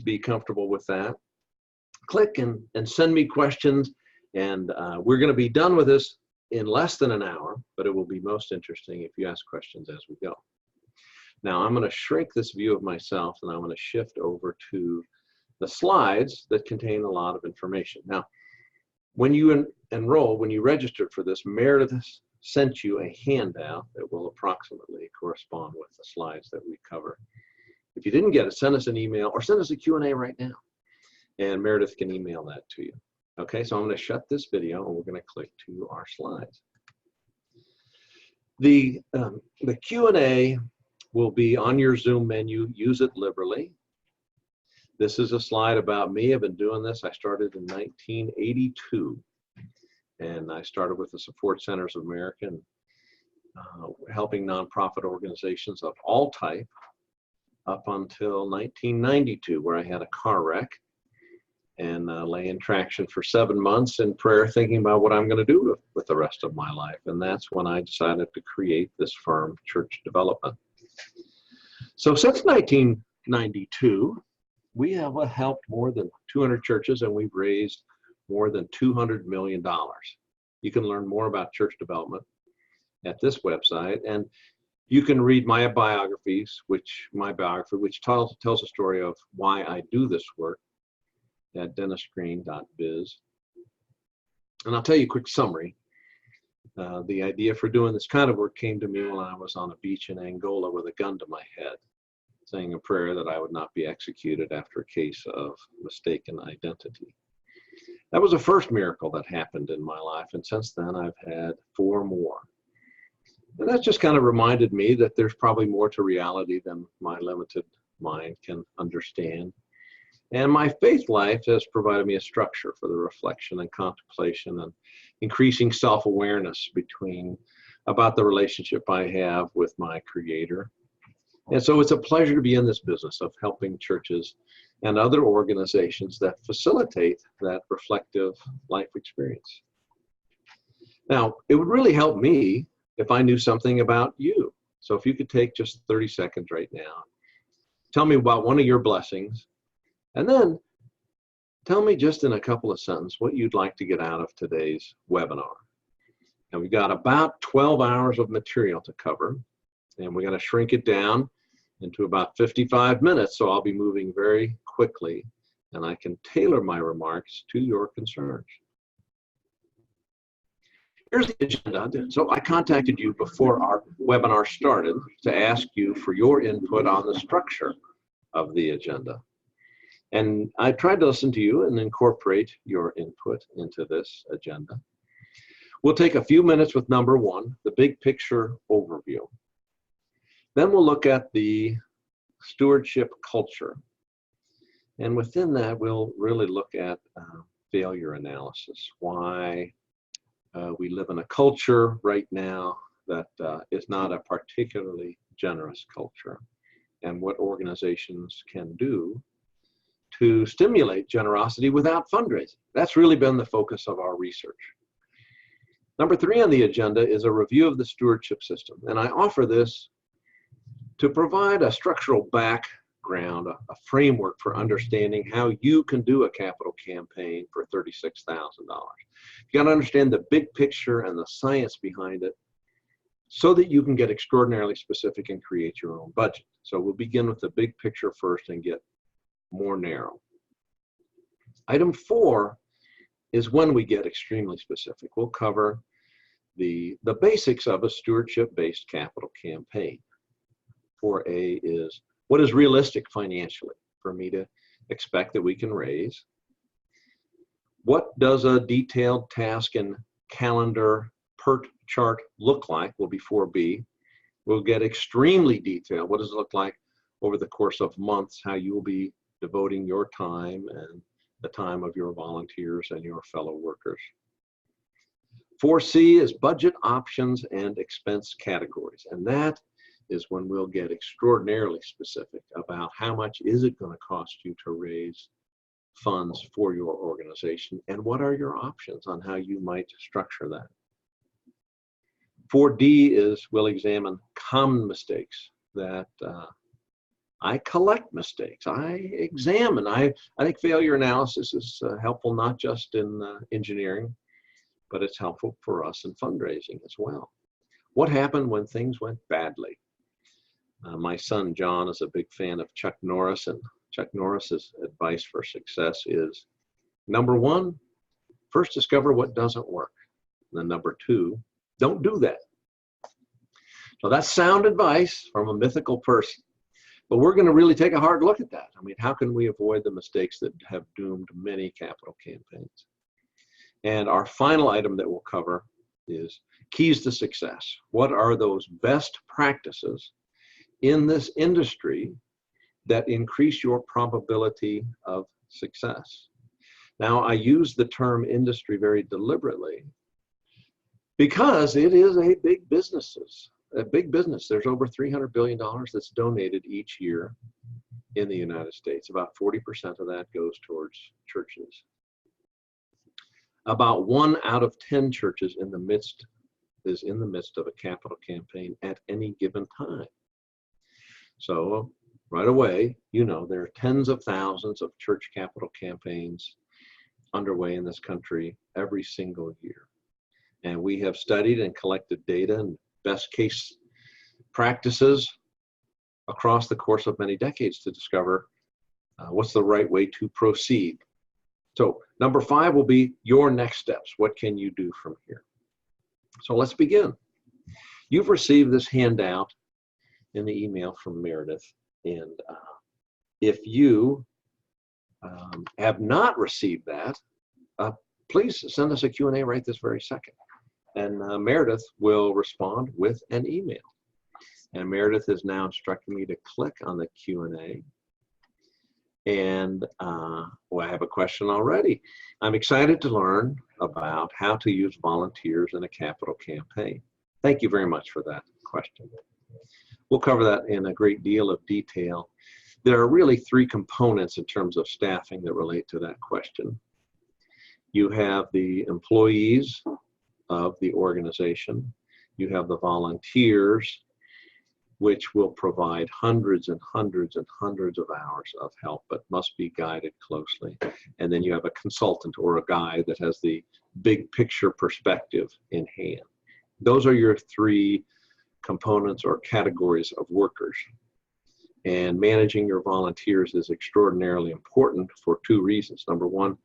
be comfortable with that. Click and send me questions, and we're going to be done with this in less than an hour, but it will be most interesting if you ask questions as we go. Now I'm going to shrink this view of myself, and I'm going to shift over to the slides that contain a lot of information. Now, when you enroll, when you registered for this, Meredith sent you a handout that will approximately correspond with the slides that we cover. If you didn't get it, send us an email or send us a Q&A right now, and Meredith can email that to you. Okay, so I'm going to shut this video, and we're going to click to our slides. The Q&A will be on your Zoom menu. Use it liberally. This is a slide about me. I've been doing this. I started in 1982, and I started with the Support Centers of America, and helping nonprofit organizations of all type up until 1992, where I had a car wreck and lay in traction for 7 months in prayer, thinking about what I'm going to do with the rest of my life. And that's when I decided to create this firm, Church Development. So since 1992, we have helped more than 200 churches, and we've raised more than $200 million. You can learn more about church development at this website, and you can read my biographies, which tells a story of why I do this work at dennisgreen.biz. And I'll tell you a quick summary. The idea for doing this kind of work came to me when I was on a beach in Angola with a gun to my head, saying a prayer that I would not be executed after a case of mistaken identity. That was the first miracle that happened in my life, and since then I've had 4 more. And that just kind of reminded me that there's probably more to reality than my limited mind can understand. And my faith life has provided me a structure for the reflection and contemplation and increasing self-awareness about the relationship I have with my Creator. And so it's a pleasure to be in this business of helping churches and other organizations that facilitate that reflective life experience. Now, it would really help me if I knew something about you. So if you could take just 30 seconds right now, tell me about one of your blessings, and then tell me just in a couple of sentences what you'd like to get out of today's webinar. And we've got about 12 hours of material to cover, and we're going to shrink it down into about 55 minutes, so I'll be moving very quickly, and I can tailor my remarks to your concerns. Here's the agenda. So I contacted you before our webinar started to ask you for your input on the structure of the agenda. And I tried to listen to you and incorporate your input into this agenda. We'll take a few minutes with number 1, the big picture overview. Then we'll look at the stewardship culture. And within that, we'll really look at failure analysis, why we live in a culture right now that is not a particularly generous culture, and what organizations can do to stimulate generosity without fundraising. That's really been the focus of our research. Number 3 on the agenda is a review of the stewardship system, and I offer this to provide a structural background, a framework for understanding how you can do a capital campaign for $36,000. You got to understand the big picture and the science behind it so that you can get extraordinarily specific and create your own budget. So we'll begin with the big picture first and get more narrow. Item 4 is when we get extremely specific. We'll cover the basics of a stewardship-based capital campaign. 4A is what is realistic financially for me to expect that we can raise. What does a detailed task and calendar PERT chart look like will be 4B. We'll get extremely detailed. What does it look like over the course of months, how you will be devoting your time and the time of your volunteers and your fellow workers. 4C is budget options and expense categories. And that is when we'll get extraordinarily specific about how much is it going to cost you to raise funds for your organization, and what are your options on how you might structure that. 4D is we'll examine common mistakes that I collect mistakes. I examine. I think failure analysis is helpful not just in engineering, but it's helpful for us in fundraising as well. What happened when things went badly? My son John is a big fan of Chuck Norris, and Chuck Norris's advice for success is, number one, first discover what doesn't work. And then number two, don't do that. So that's sound advice from a mythical person. But we're going to really take a hard look at that. I mean, how can we avoid the mistakes that have doomed many capital campaigns? And our final item that we'll cover is keys to success. What are those best practices in this industry that increase your probability of success? Now, I use the term industry very deliberately because it is a big business. There's over $300 billion that's donated each year in the United States. About 40% of that goes towards churches. About 1 out of 10 churches is in the midst of a capital campaign at any given time. So right away, you know, there are tens of thousands of church capital campaigns underway in this country every single year. And we have studied and collected data and best case practices across the course of many decades to discover what's the right way to proceed. So number 5 will be your next steps. What can you do from here? So let's begin. You've received this handout in the email from Meredith. And if you have not received that, please send us a Q&A right this very second. And Meredith will respond with an email. And Meredith has now instructed me to click on the Q&A. And well, I have a question already. I'm excited to learn about how to use volunteers in a capital campaign. Thank you very much for that question. We'll cover that in a great deal of detail. There are really 3 components in terms of staffing that relate to that question. You have the employees of the organization. You have the volunteers, which will provide hundreds and hundreds and hundreds of hours of help, but must be guided closely. And then you have a consultant or a guide that has the big picture perspective in hand. Those are your 3 components or categories of workers. And managing your volunteers is extraordinarily important for 2 reasons. Number 1,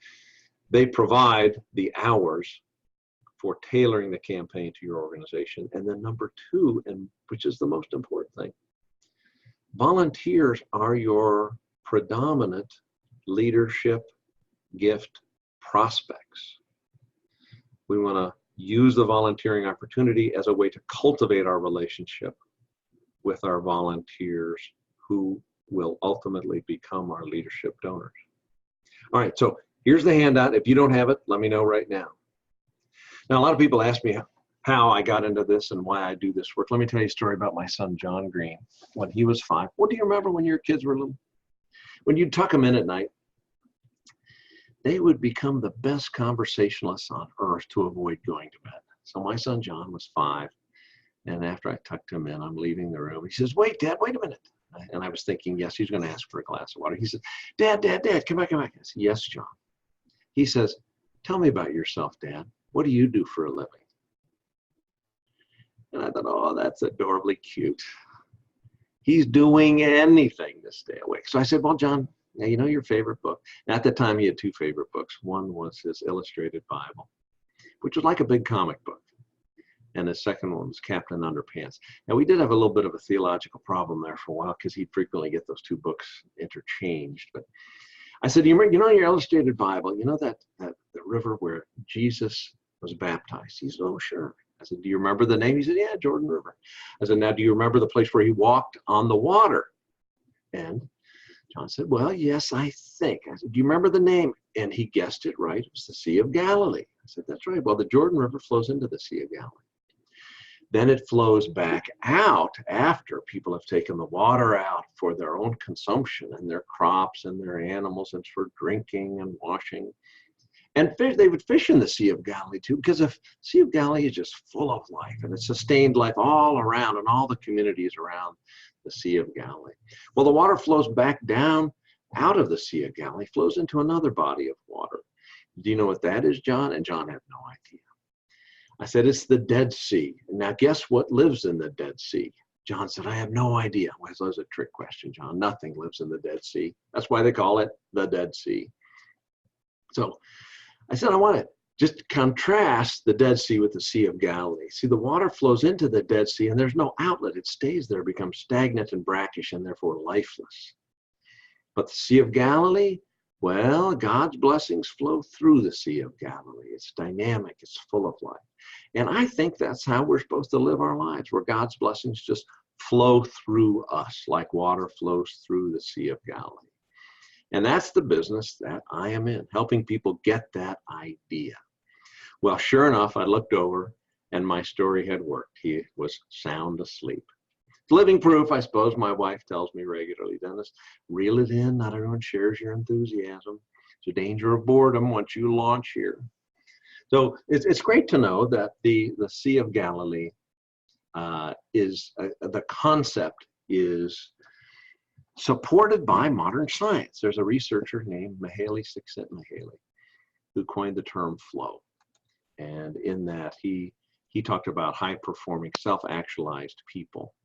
they provide the hours for tailoring the campaign to your organization. And then number 2, and which is the most important thing, volunteers are your predominant leadership gift prospects. We want to use the volunteering opportunity as a way to cultivate our relationship with our volunteers who will ultimately become our leadership donors. All right, so here's the handout. If you don't have it, let me know right now. Now, a lot of people ask me how I got into this and why I do this work. Let me tell you a story about my son, John Green. When he was 5, what do you remember when your kids were little? When you'd tuck them in at night, they would become the best conversationalists on earth to avoid going to bed. So my son, John, was 5. And after I tucked him in, I'm leaving the room. He says, wait, Dad, wait a minute. And I was thinking, yes, he's going to ask for a glass of water. He says, Dad, come back. I said, yes, John. He says, tell me about yourself, Dad. What do you do for a living? And I thought, oh, that's adorably cute. He's doing anything to stay awake. So I said, well, John, now you know your favorite book. And at the time, he had 2 favorite books. One was his illustrated Bible, which was like a big comic book. And the second one was Captain Underpants. Now, we did have a little bit of a theological problem there for a while because he'd frequently get those 2 books interchanged. But I said, you know your illustrated Bible, you know that the river where Jesus was baptized? He said, oh, sure. I said, do you remember the name? He said, yeah, Jordan River. I said, now, do you remember the place where he walked on the water? And John said, well, yes, I think. I said, do you remember the name? And he guessed it right. It was the Sea of Galilee. I said, that's right. Well, the Jordan River flows into the Sea of Galilee. Then it flows back out after people have taken the water out for their own consumption and their crops and their animals and for drinking and washing. And fish, they would fish in the Sea of Galilee too, because the Sea of Galilee is just full of life, and it's sustained life all around and all the communities around the Sea of Galilee. Well, the water flows back down out of the Sea of Galilee, flows into another body of water. Do you know what that is, John? And John had no idea. I said, it's the Dead Sea. Now, guess what lives in the Dead Sea? John said, I have no idea. Well, that was a trick question, John. Nothing lives in the Dead Sea. That's why they call it the Dead Sea. So I said, I want to just contrast the Dead Sea with the Sea of Galilee. See, the water flows into the Dead Sea, and there's no outlet. It stays there, becomes stagnant and brackish, and therefore lifeless. But the Sea of Galilee, well, God's blessings flow through the Sea of Galilee. It's dynamic. It's full of life. And I think that's how we're supposed to live our lives, where God's blessings just flow through us like water flows through the Sea of Galilee. And that's the business that I am in, helping people get that idea. Well, sure enough, I looked over and my story had worked. He was sound asleep. Living proof, I suppose. My wife tells me regularly, Dennis, reel it in. Not everyone shares your enthusiasm. There's a danger of boredom once you launch here. So it's great to know that the Sea of Galilee the concept is supported by modern science. There's a researcher named Csikszentmihalyi who coined the term flow. And in that, he talked about high-performing, self-actualized people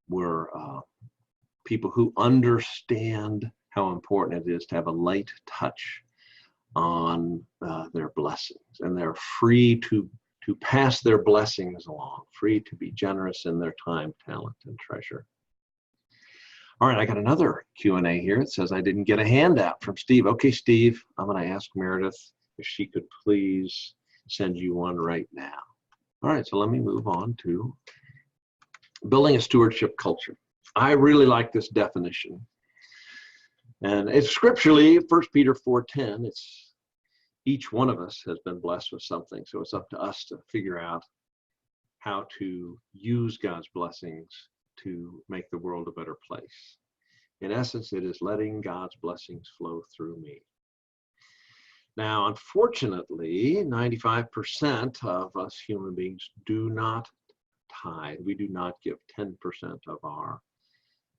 were people who understand how important it is to have a light touch on their blessings, and they're free to pass their blessings along, free to be generous in their time, talent, and treasure. All right, I got another Q&A here. It says I didn't get a handout from Steve. Okay, Steve, I'm going to ask Meredith if she could please send you one right now. All right, so let me move on to building a stewardship culture. I really like this definition. And it's scripturally, 1 Peter 4:10, it's each one of us has been blessed with something. So it's up to us to figure out how to use God's blessings to make the world a better place. In essence, it is letting God's blessings flow through me. Now, unfortunately, 95% of us human beings do not tithe. We do not give 10% of our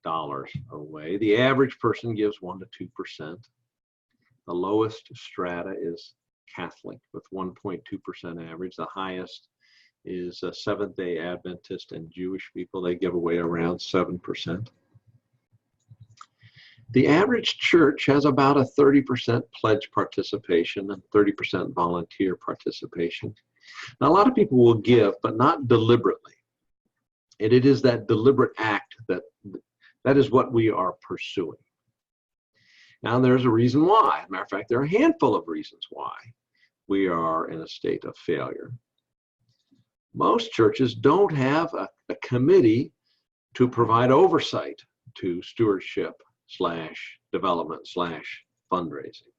dollars away. The average person gives 1 to 2%. The lowest strata is Catholic with 1.2% average. The highest is Seventh-day Adventist and Jewish people. They give away around 7%. The average church has about a 30% pledge participation and 30% volunteer participation. Now, a lot of people will give, but not deliberately. And it is that deliberate act that is what we are pursuing. Now, there's a reason why. As a matter of fact, there are a handful of reasons why we are in a state of failure. Most churches don't have a committee to provide oversight to stewardship / development / fundraising.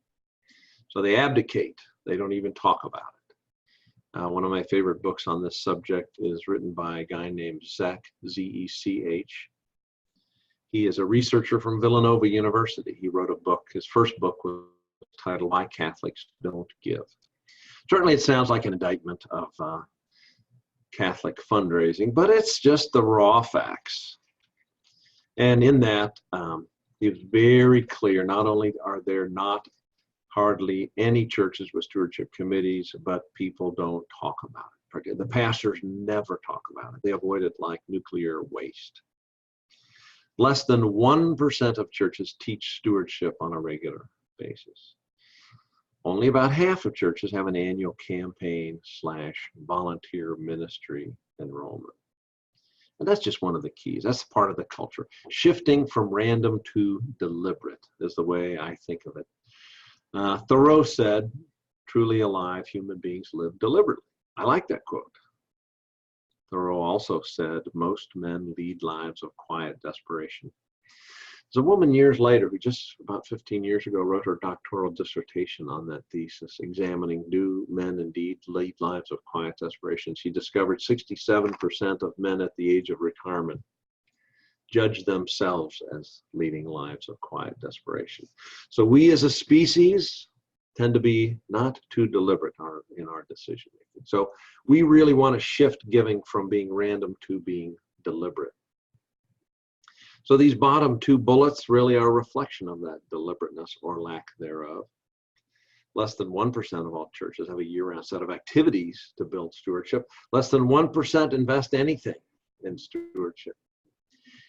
So they abdicate. They don't even talk about it. One of my favorite books on this subject is written by a guy named Zech, Z-E-C-H. He is a researcher from Villanova University. He wrote a book. His first book was titled Why Catholics Don't Give. Certainly it sounds like an indictment of Catholic fundraising, but it's just the raw facts. And in that, it's very clear, not only are there not hardly any churches with stewardship committees, but people don't talk about it. The pastors never talk about it. They avoid it like nuclear waste. Less than 1% of churches teach stewardship on a regular basis. Only about half of churches have an annual campaign / volunteer ministry enrollment. And that's just one of the keys. That's part of the culture. Shifting from random to deliberate is the way I think of it. Thoreau said, truly alive human beings live deliberately. I like that quote. Thoreau also said, most men lead lives of quiet desperation. There's a woman years later who just about 15 years ago wrote her doctoral dissertation on that thesis, examining do men indeed lead lives of quiet desperation. She discovered 67% of men at the age of retirement judge themselves as leading lives of quiet desperation. So we as a species tend to be not too deliberate in our decision making. So we really want to shift giving from being random to being deliberate. So these bottom two bullets really are a reflection of that deliberateness or lack thereof. Less than 1% of all churches have a year-round set of activities to build stewardship. Less than 1% invest anything in stewardship.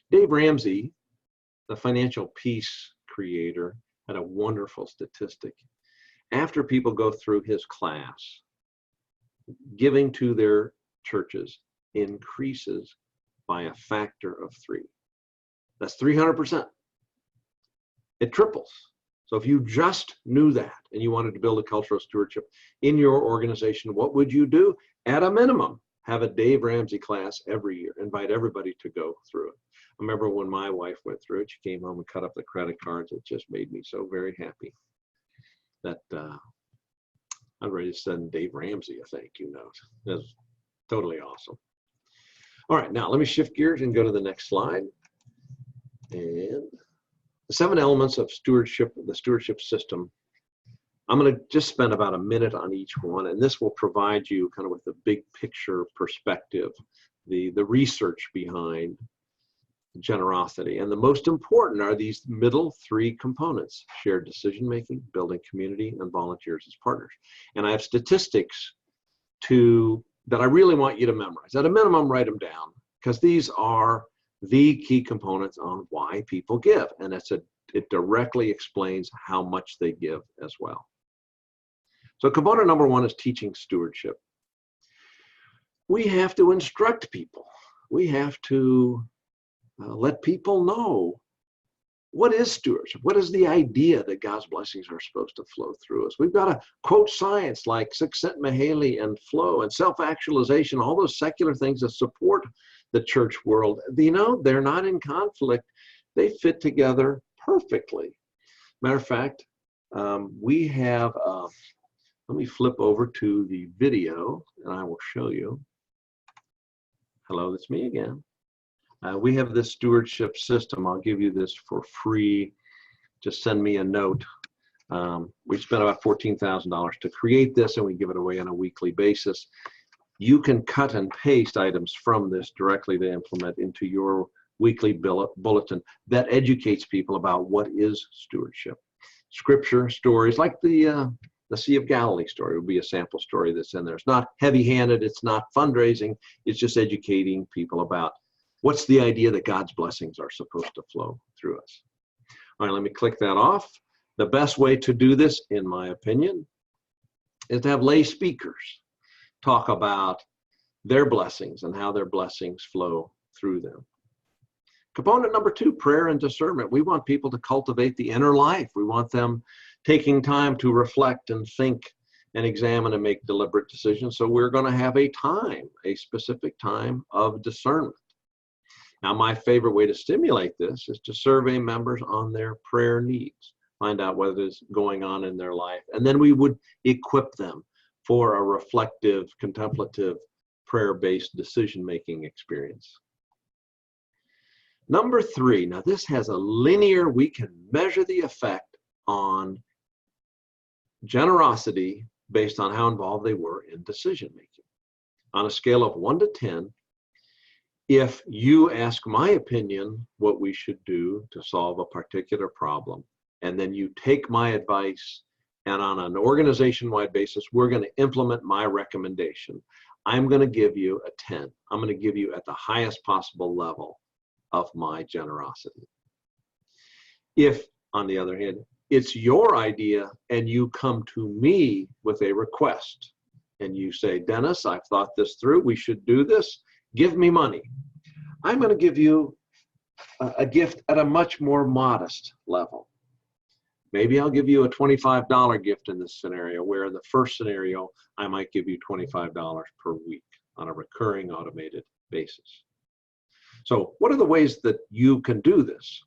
Dave Ramsey, the financial peace creator, had a wonderful statistic. After people go through his class, giving to their churches increases by a factor of 3. That's 300%. It triples. So if you just knew that and you wanted to build a culture of stewardship in your organization, what would you do? At a minimum, have a Dave Ramsey class every year. Invite everybody to go through it. I remember when my wife went through it, she came home and cut up the credit cards. It just made me so very happy that I'm ready to send Dave Ramsey a thank you note. It was totally awesome. All right, now let me shift gears and go to the next slide. And the 7 elements of stewardship, the stewardship system. I'm going to just spend about a minute on each one, and this will provide you kind of with the big picture perspective, the research behind generosity. And the most important are these middle 3 components: shared decision making, building community, and volunteers as partners. And I have statistics that I really want you to memorize. At a minimum, write them down, because these are the key components on why people give, and it directly explains how much they give as well. So component number 1 is teaching stewardship. We have to instruct people. We have to let people know what is stewardship. What is the idea that God's blessings are supposed to flow through us? We've got to quote science like Csikszentmihalyi and flow and self-actualization, all those secular things that support the church world. You know, they're not in conflict. They fit together perfectly. Matter of fact, we have, let me flip over to the video and I will show you. Hello, that's me again. We have this stewardship system. I'll give you this for free. Just send me a note. We spent about $14,000 to create this, and we give it away on a weekly basis. You can cut and paste items from this directly to implement into your weekly bulletin that educates people about what is stewardship. Scripture stories like the Sea of Galilee story would be a sample story that's in there. It's not heavy-handed. It's not fundraising. It's just educating people about what's the idea that God's blessings are supposed to flow through us. All right, let me click that off. The best way to do this, in my opinion, is to have lay speakers talk about their blessings and how their blessings flow through them. Component number 2, prayer and discernment. We want people to cultivate the inner life. We want them taking time to reflect and think and examine and make deliberate decisions. So we're going to have a specific time of discernment. Now, my favorite way to stimulate this is to survey members on their prayer needs, find out what is going on in their life, and then we would equip them for a reflective, contemplative, prayer-based decision-making experience. Number 3, now this has a linear, we can measure the effect on generosity based on how involved they were in decision-making. On a scale of 1 to 10, if you ask my opinion what we should do to solve a particular problem, and then you take my advice, and on an organization-wide basis, we're going to implement my recommendation, I'm going to give you a 10. I'm going to give you at the highest possible level of my generosity. If, on the other hand, it's your idea and you come to me with a request and you say, Dennis, I've thought this through, we should do this, give me money. I'm going to give you a gift at a much more modest level. Maybe I'll give you a $25 gift in this scenario, where in the first scenario, I might give you $25 per week on a recurring automated basis. So what are the ways that you can do this?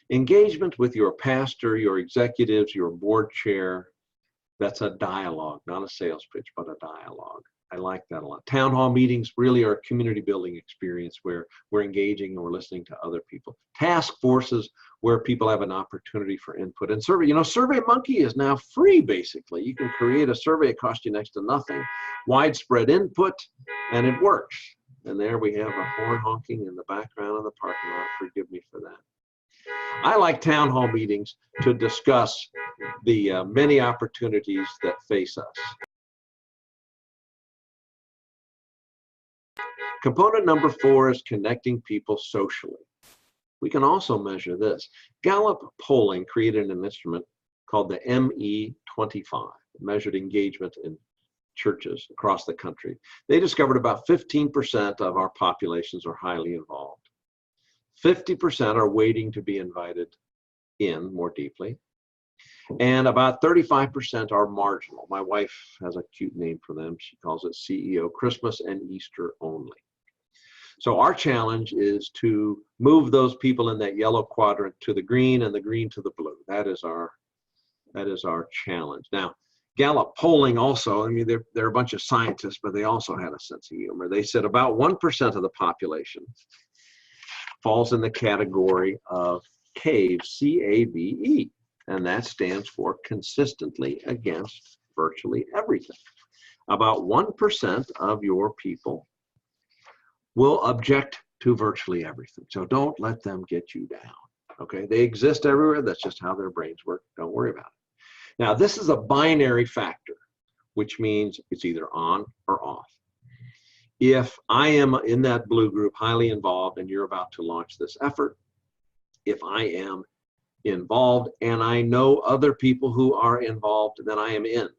Engagement with your pastor, your executives, your board chair, that's a dialogue, not a sales pitch, but a dialogue. I like that a lot. Town hall meetings really are a community building experience where we're engaging and we're listening to other people. Task forces where people have an opportunity for input. And survey, SurveyMonkey is now free, basically. You can create a survey, it costs you next to nothing. Widespread input, and it works. And there we have a horn honking in the background of the parking lot. Forgive me for that. I like town hall meetings to discuss the many opportunities that face us. Component number 4 is connecting people socially. We can also measure this. Gallup polling created an instrument called the ME25, measured engagement in churches across the country. They discovered about 15% of our populations are highly involved. 50% are waiting to be invited in more deeply. And about 35% are marginal. My wife has a cute name for them. She calls it CEO, Christmas and Easter only. So our challenge is to move those people in that yellow quadrant to the green and the green to the blue. That is our challenge. Now, Gallup polling also, they're a bunch of scientists, but they also had a sense of humor. They said about 1% of the population falls in the category of CAVE, C-A-V-E, and that stands for consistently against virtually everything. About 1% of your people will object to virtually everything. So don't let them get you down, okay? They exist everywhere. That's just how their brains work. Don't worry about it. Now, this is a binary factor, which means it's either on or off. If I am in that blue group, highly involved, and you're about to launch this effort, if I am involved and I know other people who are involved, then I am in.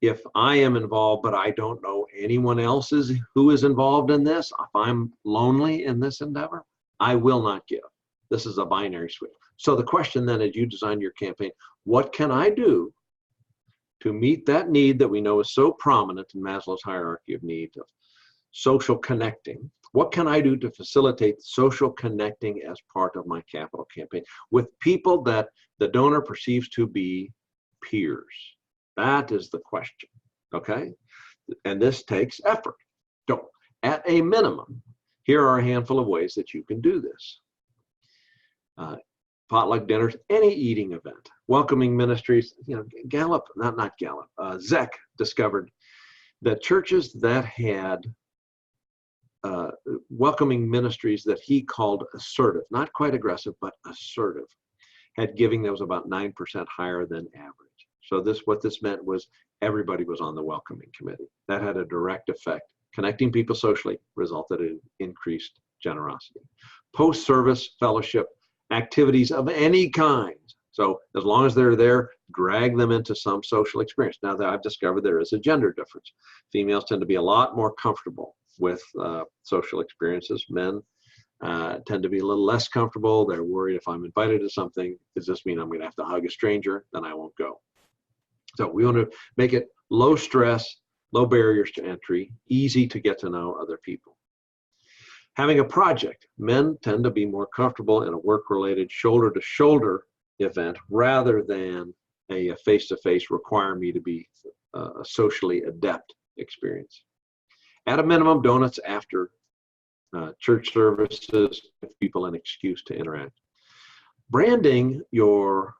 If I am involved, but I don't know anyone else who is involved in this, if I'm lonely in this endeavor, I will not give. This is a binary switch. So the question then, as you design your campaign, what can I do to meet that need that we know is so prominent in Maslow's hierarchy of needs of social connecting? What can I do to facilitate social connecting as part of my capital campaign with people that the donor perceives to be peers? That is the question, okay? And this takes effort. So at a minimum, here are a handful of ways that you can do this. Potluck dinners, any eating event, welcoming ministries, Gallup, not Gallup, Zek discovered that churches that had welcoming ministries that he called assertive, not quite aggressive, but assertive, had giving that was about 9% higher than average. So what this meant was everybody was on the welcoming committee. That had a direct effect. Connecting people socially resulted in increased generosity. Post-service fellowship activities of any kind. So as long as they're there, drag them into some social experience. Now that I've discovered there is a gender difference. Females tend to be a lot more comfortable with social experiences. Men tend to be a little less comfortable. They're worried if I'm invited to something, does this mean I'm going to have to hug a stranger? Then I won't go. So we want to make it low stress, low barriers to entry, easy to get to know other people. Having a project. Men tend to be more comfortable in a work-related shoulder-to-shoulder event rather than a face-to-face require me to be a socially adept experience. At a minimum, donuts after church services give people an excuse to interact. Branding your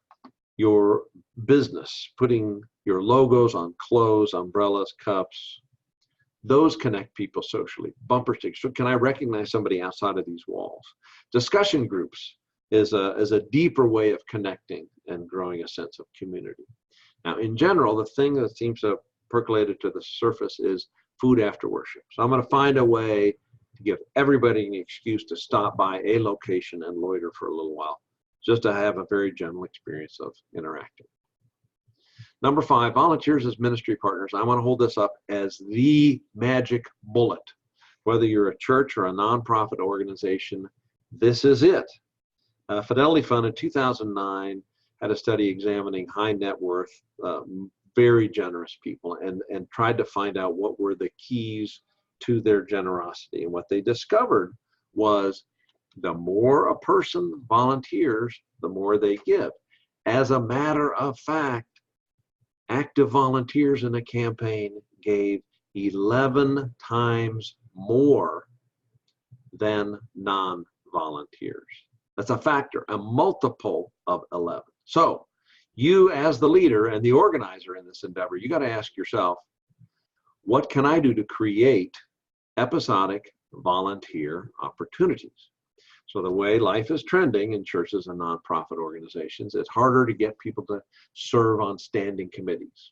business, putting your logos on clothes, umbrellas, cups, those connect people socially. Bumper stickers. So can I recognize somebody outside of these walls? Discussion groups is a deeper way of connecting and growing a sense of community. Now, in general, the thing that seems to have percolated to the surface is food after worship. So I'm going to find a way to give everybody an excuse to stop by a location and loiter for a little while, just to have a very general experience of interacting. Number 5, volunteers as ministry partners. I want to hold this up as the magic bullet. Whether you're a church or a nonprofit organization, this is it. Fidelity Fund in 2009 had a study examining high net worth, very generous people and tried to find out what were the keys to their generosity. And what they discovered was the more a person volunteers, the more they give. As a matter of fact, active volunteers in a campaign gave 11 times more than non-volunteers. That's a factor, a multiple of 11. So you as the leader and the organizer in this endeavor, you got to ask yourself, what can I do to create episodic volunteer opportunities? So the way life is trending in churches and nonprofit organizations, it's harder to get people to serve on standing committees.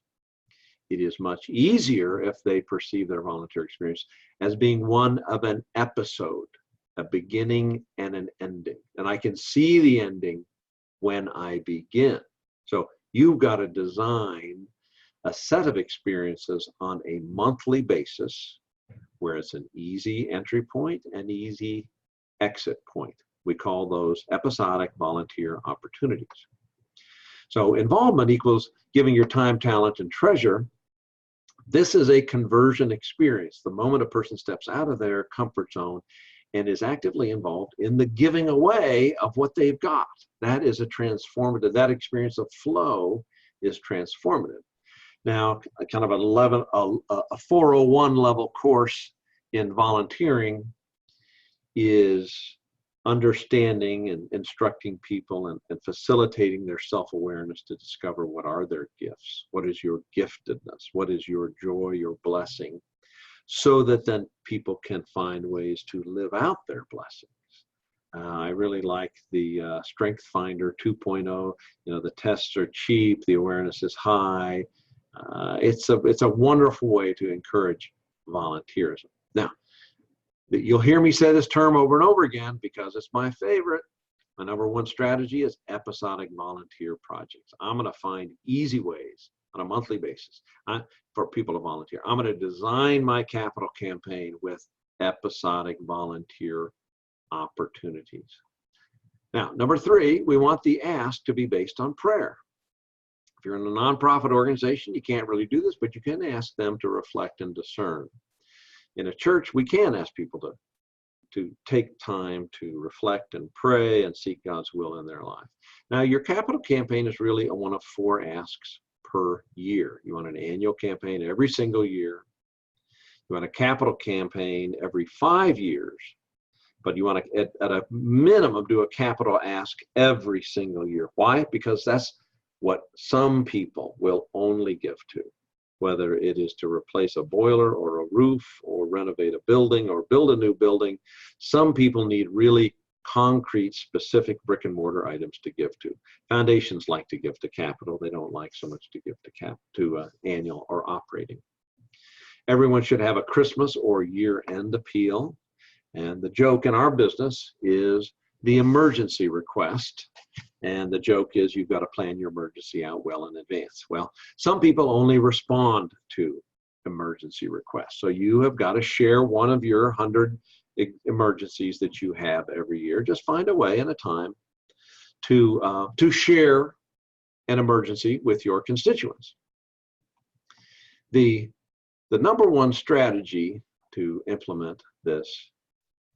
It is much easier if they perceive their volunteer experience as being one of an episode, a beginning and an ending. And I can see the ending when I begin. So you've got to design a set of experiences on a monthly basis where it's an easy entry point and easy exit point. We call those episodic volunteer opportunities. So involvement equals giving your time, talent, and treasure. This is a conversion experience. The moment a person steps out of their comfort zone and is actively involved in the giving away of what they've got. That is a transformative, that experience of flow is transformative. Now, kind of a 401 level course in volunteering is understanding and instructing people and facilitating their self-awareness to discover what are their gifts, what is your giftedness, what is your joy, your blessing, so that then people can find ways to live out their blessings. I really like the Strength Finder 2.0. You know, the tests are cheap, the awareness is high. It's a wonderful way to encourage volunteerism. Now, you'll hear me say this term over and over again because it's my favorite. My number one strategy is episodic volunteer projects. I'm going to find easy ways on a monthly basis for people to volunteer. I'm going to design my capital campaign with episodic volunteer opportunities. Now, number three, we want the ask to be based on prayer. If you're in a nonprofit organization, you can't really do this, but you can ask them to reflect and discern. In a church, we can ask people to take time to reflect and pray and seek God's will in their life. Now, your capital campaign is really one of 4 asks per year. You want an annual campaign every single year. You want a capital campaign every 5 years, but you want to, at a minimum, do a capital ask every single year. Why? Because that's what some people will only give to, whether it is to replace a boiler or a roof or renovate a building or build a new building. Some people need really concrete, specific brick and mortar items to give to. Foundations like to give to capital. They don't like so much to give to annual or operating. Everyone should have a Christmas or year-end appeal. And the joke in our business is the emergency request. And the joke is you've got to plan your emergency out well in advance. Well, some people only respond to emergency requests. So you have got to share one of your 100 emergencies that you have every year. Just find a way and a time to share an emergency with your constituents. The number one strategy to implement this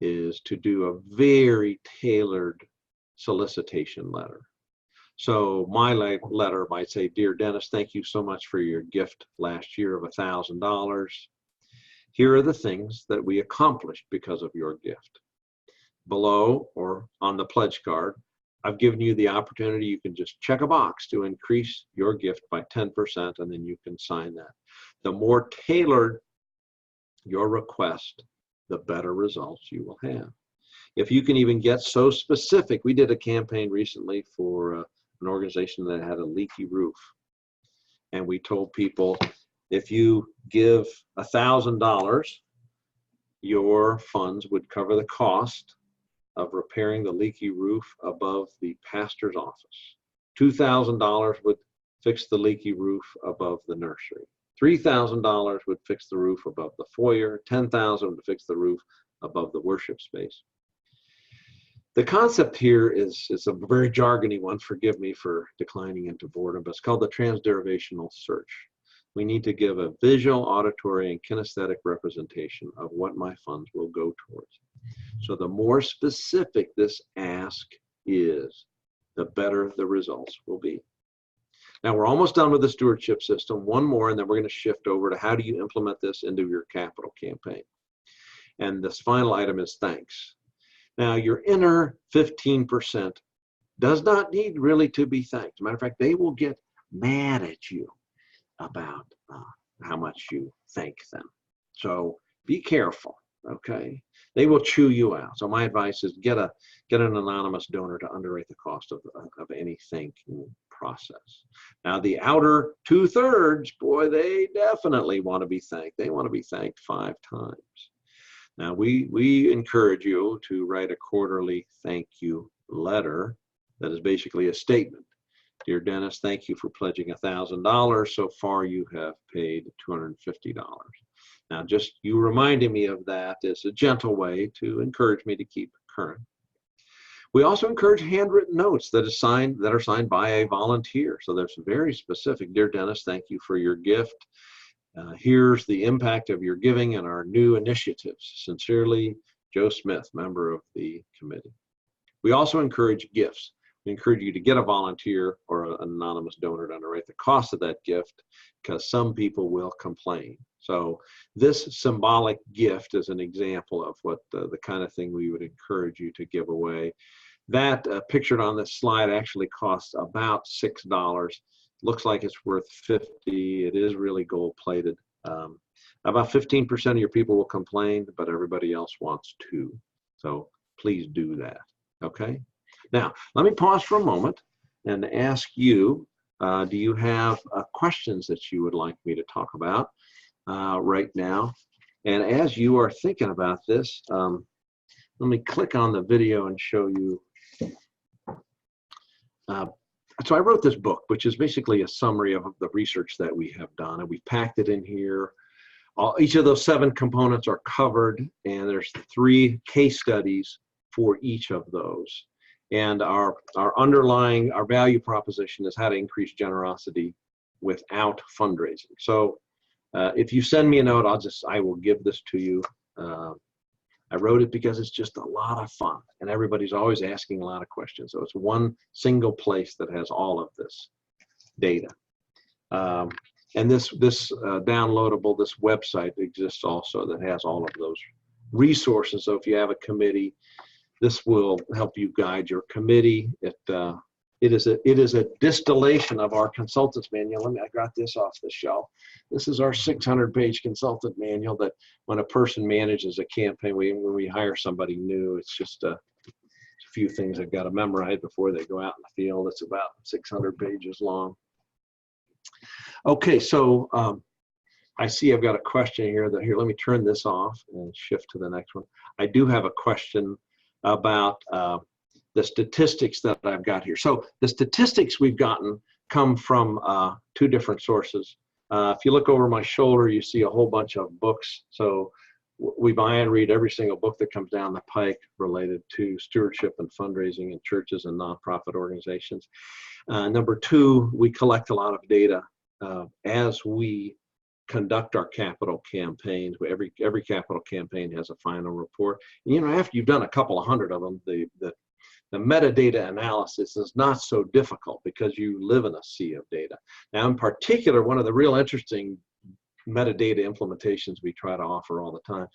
is to do a very tailored solicitation letter. So my letter might say, "Dear Dennis, thank you so much for your gift last year of $1,000. Here are the things that we accomplished because of your gift." Below or on the pledge card, I've given you the opportunity. You can just check a box to increase your gift by 10%, and then you can sign that. The more tailored your request, the better results you will have. If you can even get so specific, we did a campaign recently for an organization that had a leaky roof. And we told people, if you give $1,000, your funds would cover the cost of repairing the leaky roof above the pastor's office. $2,000 would fix the leaky roof above the nursery. $3,000 would fix the roof above the foyer. $10,000 would fix the roof above the worship space. The concept here is a very jargony one. Forgive me for declining into boredom, but it's called the transderivational search. We need to give a visual, auditory, and kinesthetic representation of what my funds will go towards. So the more specific this ask is, the better the results will be. Now we're almost done with the stewardship system. One more, and then we're going to shift over to how do you implement this into your capital campaign. And this final item is thanks. Now your inner 15% does not need really to be thanked. As a matter of fact, they will get mad at you about how much you thank them. So be careful, okay? They will chew you out. So my advice is get an anonymous donor to underwrite the cost of any thanking process. Now the outer 2/3, boy, they definitely want to be thanked. They want to be thanked 5 times. Now we encourage you to write a quarterly thank you letter that is basically a statement. Dear Dennis, thank you for pledging $1,000. So far you have paid $250. Now, just you reminding me of that is a gentle way to encourage me to keep current. We also encourage handwritten notes that are signed by a volunteer. So there's very specific. Dear Dennis, thank you for your gift. Here's the impact of your giving and our new initiatives. Sincerely, Joe Smith, member of the committee. We also encourage gifts. We encourage you to get a volunteer or an anonymous donor to underwrite the cost of that gift, because some people will complain. So this symbolic gift is an example of what the kind of thing we would encourage you to give away. That pictured on this slide actually costs about $6. Looks like it's worth $50. It is really gold plated. About 15% of your people will complain, but everybody else wants to. So please do that, okay? Now, let me pause for a moment and ask you, do you have questions that you would like me to talk about right now? And as you are thinking about this, let me click on the video and show you. So I wrote this book, which is basically a summary of the research that we have done, and we packed it in here. Each of those 7 components are covered, and there's 3 case studies for each of those. And our value proposition is how to increase generosity without fundraising. So if you send me a note, I will give this to you. I wrote it because it's just a lot of fun, and everybody's always asking a lot of questions. So it's one single place that has all of this data. And this downloadable, this website exists also that has all of those resources. So if you have a committee, this will help you guide your committee. It is a distillation of our consultant's manual. I got this off the shelf. This is our 600-page consultant manual that when a person manages a campaign, when we hire somebody new, it's just a few things they've got to memorize before they go out in the field. It's about 600 pages long. Okay, so I see I've got a question here. Let me turn this off and shift to the next one. I do have a question about the statistics that I've got here. So the statistics we've gotten come from 2 different sources. If you look over my shoulder, you see a whole bunch of books. So we buy and read every single book that comes down the pike related to stewardship and fundraising in churches and nonprofit organizations. Number 2, we collect a lot of data as we conduct our capital campaigns. Every capital campaign has a final report. And, after you've done a couple of hundred of them, the metadata analysis is not so difficult because you live in a sea of data. Now, in particular, one of the real interesting metadata implementations we try to offer all the time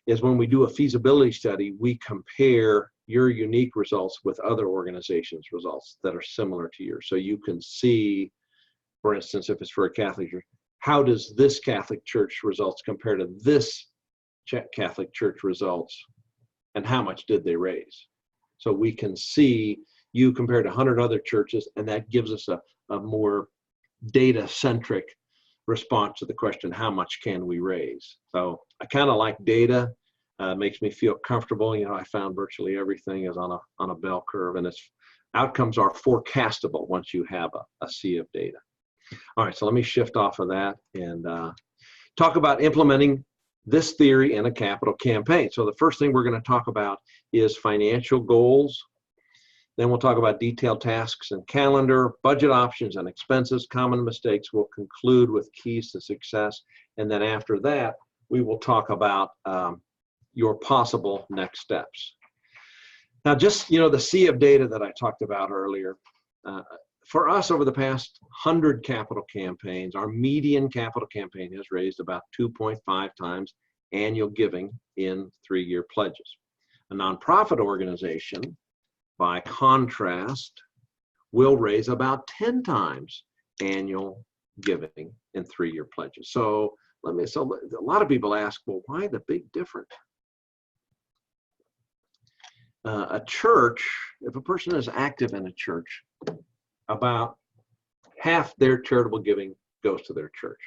is when we do a feasibility study, we compare your unique results with other organizations' results that are similar to yours. So you can see, for instance, if it's for a Catholic church, how does this Catholic church results compare to this Catholic church results, and how much did they raise? So we can see you compared to 100 other churches, and that gives us a more data-centric response to the question, how much can we raise? So I kind of like data. Makes me feel comfortable. I found virtually everything is on a bell curve, and its outcomes are forecastable once you have a sea of data. All right, so let me shift off of that and talk about implementing this theory in a capital campaign. So the first thing we're going to talk about is financial goals. Then we'll talk about detailed tasks and calendar, budget options and expenses, common mistakes. We'll conclude with keys to success. And then after that, we will talk about your possible next steps. Now, just, the sea of data that I talked about earlier, for us, over the past 100 capital campaigns, our median capital campaign has raised about 2.5 times annual giving in 3-year pledges. A nonprofit organization, by contrast, will raise about 10 times annual giving in 3-year pledges. So a lot of people ask, well, why the big difference? A church, if a person is active in a church, about half their charitable giving goes to their church.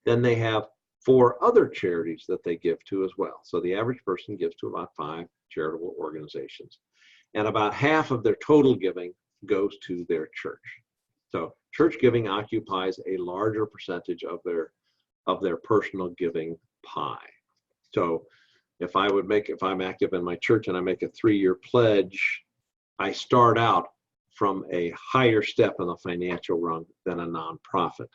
Then they have 4 other charities that they give to as well. So the average person gives to about 5 charitable organizations. And about half of their total giving goes to their church. So church giving occupies a larger percentage of their personal giving pie. So if I'm active in my church and I make a 3-year pledge, I start out from a higher step in the financial rung than a nonprofit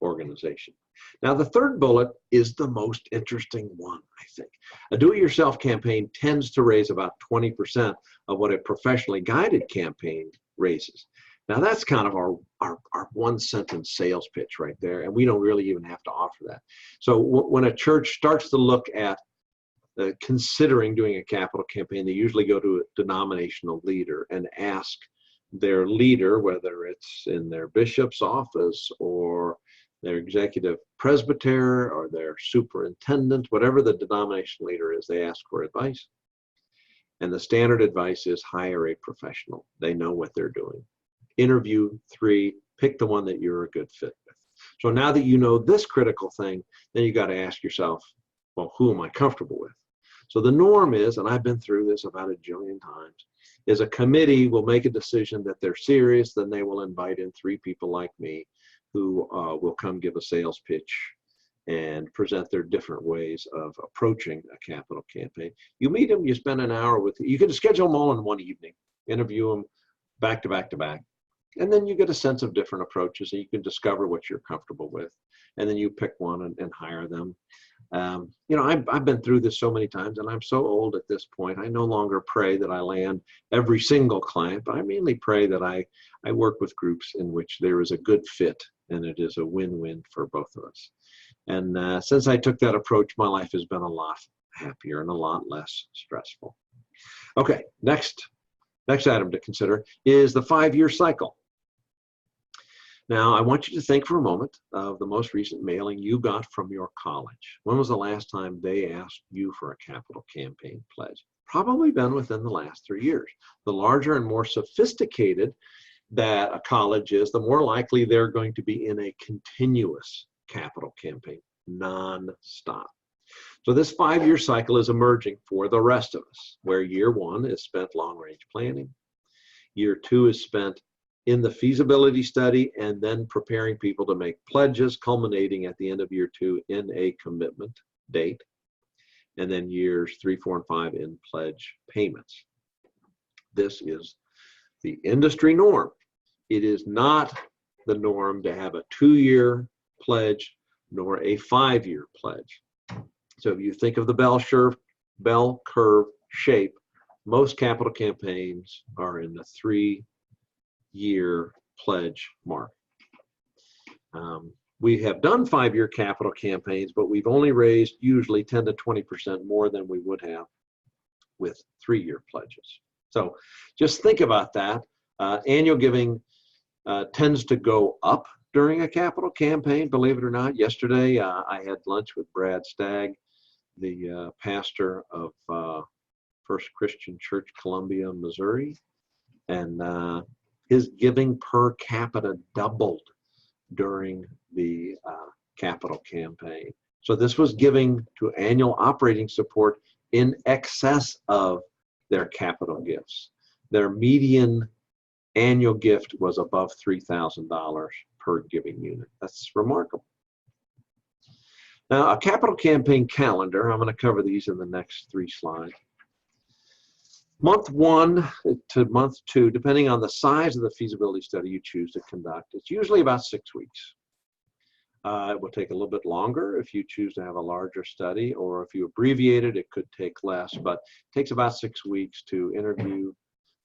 organization. Now, the third bullet is the most interesting one, I think. A do-it-yourself campaign tends to raise about 20% of what a professionally guided campaign raises. Now, that's kind of our one-sentence sales pitch right there, and we don't really even have to offer that. So when a church starts to look at considering doing a capital campaign, they usually go to a denominational leader and ask their leader, whether it's in their bishop's office or their executive presbyter or their superintendent, whatever the denomination leader is, they ask for advice. And the standard advice is hire a professional. They know what they're doing. Interview 3, pick the one that you're a good fit with. So now that you know this critical thing, then you got to ask yourself, well, who am I comfortable with? So the norm is, and I've been through this about a jillion times, is a committee will make a decision that they're serious, then they will invite in 3 people like me who will come give a sales pitch and present their different ways of approaching a capital campaign. You meet them, you spend an hour with them. You can schedule them all in one evening, interview them back to back to back, and then you get a sense of different approaches and you can discover what you're comfortable with. And then you pick one and hire them. You know, I've been through this so many times, and I'm so old at this point. I no longer pray that I land every single client, but I mainly pray that I work with groups in which there is a good fit and it is a win-win for both of us. And since I took that approach, my life has been a lot happier and a lot less stressful. Okay, next item to consider is the 5-year cycle. Now, I want you to think for a moment of the most recent mailing you got from your college. When was the last time they asked you for a capital campaign pledge? Probably been within the last 3 years. The larger and more sophisticated that a college is, the more likely they're going to be in a continuous capital campaign, non-stop. So this 5-year cycle is emerging for the rest of us, where year 1 is spent long-range planning, year 2 is spent in the feasibility study and then preparing people to make pledges, culminating at the end of year 2 in a commitment date, and then years 3, 4, and 5 in pledge payments. This is the industry norm. It is not the norm to have a 2-year pledge nor a 5-year pledge. So if you think of the bell curve shape, most capital campaigns are in the 3-year pledge mark. We have done 5-year capital campaigns, but we've only raised usually 10 to 20% more than we would have with 3-year pledges. So just think about that. Annual giving tends to go up during a capital campaign, believe it or not. Yesterday, I had lunch with Brad Stagg, the pastor of First Christian Church, Columbia, Missouri, and his giving per capita doubled during the capital campaign. So this was giving to annual operating support in excess of their capital gifts. Their median annual gift was above $3,000 per giving unit. That's remarkable. Now, a capital campaign calendar, I'm going to cover these in the next 3 slides. Month 1 to month 2, depending on the size of the feasibility study you choose to conduct, it's usually about 6 weeks. It will take a little bit longer if you choose to have a larger study, or if you abbreviate it, it could take less, but it takes about 6 weeks to interview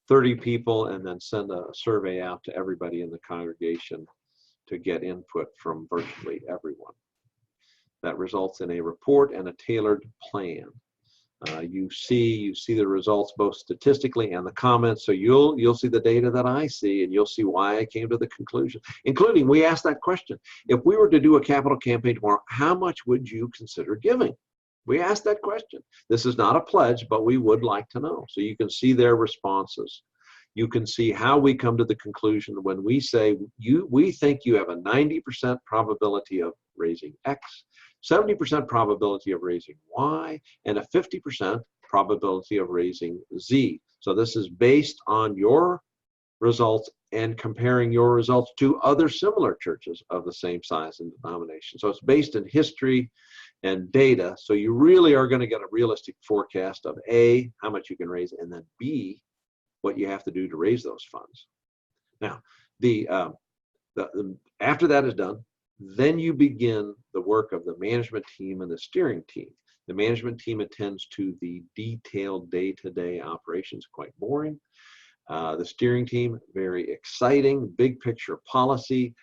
30 people, and then send a survey out to everybody in the congregation to get input from virtually everyone. That results in a report and a tailored plan. You see the results both statistically and the comments, so you'll see the data that I see, and you'll see why I came to the conclusion. Including, we asked that question: if we were to do a capital campaign tomorrow, how much would you consider giving? We asked that question. This is not a pledge, but we would like to know. So you can see their responses. You can see how we come to the conclusion when we say we think you have a 90% probability of raising X, 70% probability of raising Y, and a 50% probability of raising Z. So this is based on your results and comparing your results to other similar churches of the same size and denomination. So it's based in history and data. So you really are going to get a realistic forecast of A, how much you can raise, and then B, what you have to do to raise those funds. Now, after that is done, then you begin the work of the management team and the steering team. The management team attends to the detailed day-to-day operations, quite boring. The steering team, very exciting, big picture policy.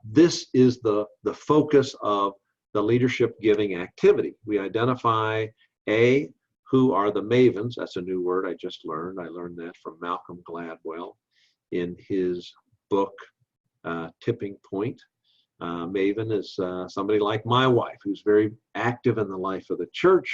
This is the focus of the leadership giving activity. We identify A, who are the mavens. That's a new word I just learned. I learned that from Malcolm Gladwell in his book, Tipping Point. Maven is somebody like my wife, who's very active in the life of the church,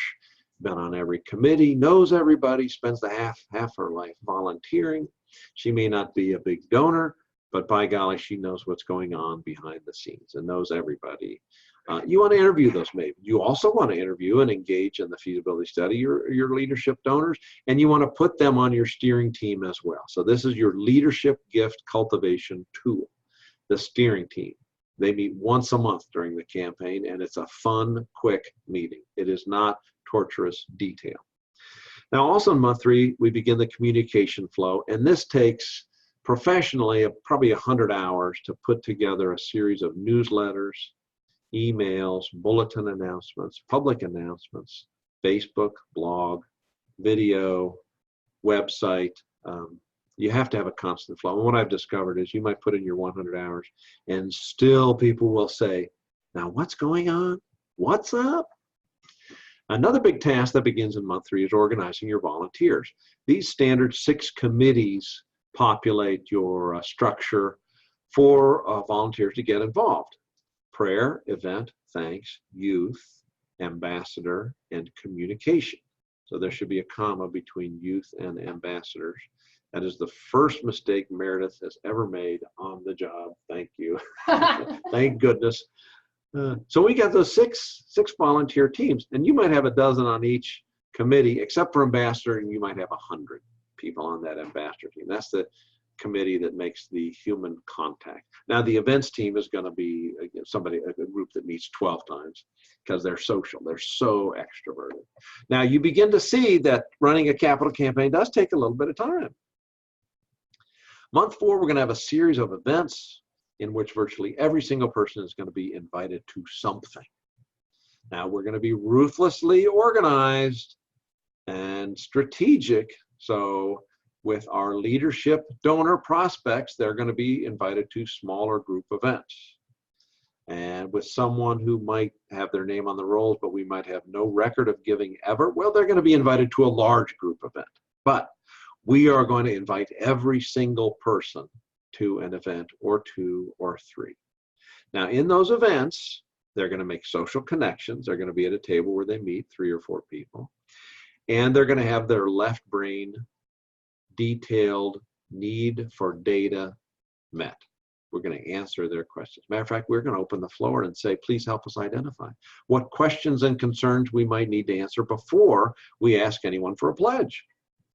been on every committee, knows everybody, spends the half her life volunteering. She may not be a big donor, but by golly, she knows what's going on behind the scenes and knows everybody. You want to interview those mavens. You also want to interview and engage in the feasibility study your leadership donors, and you want to put them on your steering team as well. So this is your leadership gift cultivation tool, the steering team. They meet once a month during the campaign, and it's a fun, quick meeting. It is not torturous detail. Now, also in month 3, we begin the communication flow, and this takes professionally probably 100 hours to put together a series of newsletters, emails, bulletin announcements, public announcements, Facebook, blog, video, website. You have to have a constant flow. And what I've discovered is you might put in your 100 hours and still people will say, now what's going on? What's up? Another big task that begins in month 3 is organizing your volunteers. These standard 6 committees populate your structure for volunteers to get involved. Prayer, event, thanks, youth, ambassador, and communication. So there should be a comma between youth and ambassadors. That is the first mistake Meredith has ever made on the job. Thank you. Thank goodness. So we got those six volunteer teams, and you might have a dozen on each committee, except for ambassador, and you might have 100 people on that ambassador team. That's the committee that makes the human contact. Now the events team is going to be a group that meets 12 times because they're social. They're so extroverted. Now you begin to see that running a capital campaign does take a little bit of time. Month 4, we're going to have a series of events in which virtually every single person is going to be invited to something. Now we're going to be ruthlessly organized and strategic. So with our leadership donor prospects, they're going to be invited to smaller group events. And with someone who might have their name on the rolls, but we might have no record of giving ever, well, they're going to be invited to a large group event. But we are going to invite every single person to an event or 2 or 3. Now in those events, they're going to make social connections. They're going to be at a table where they meet 3 or 4 people. And they're going to have their left brain detailed need for data met. We're going to answer their questions. Matter of fact, we're going to open the floor and say, please help us identify what questions and concerns we might need to answer before we ask anyone for a pledge.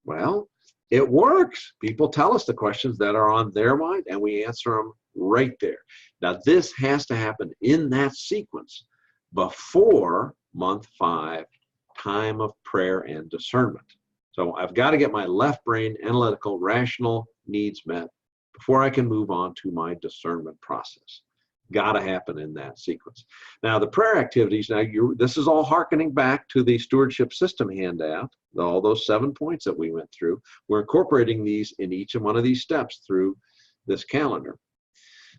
Well, it works. People tell us the questions that are on their mind, and we answer them right there. Now, this has to happen in that sequence before month 5, time of prayer and discernment. So I've got to get my left brain analytical, rational needs met before I can move on to my discernment process. Got to happen in that sequence. Now, the prayer activities, this is all hearkening back to the stewardship system handout, all those 7 points that we went through. We're incorporating these in each and one of these steps through this calendar.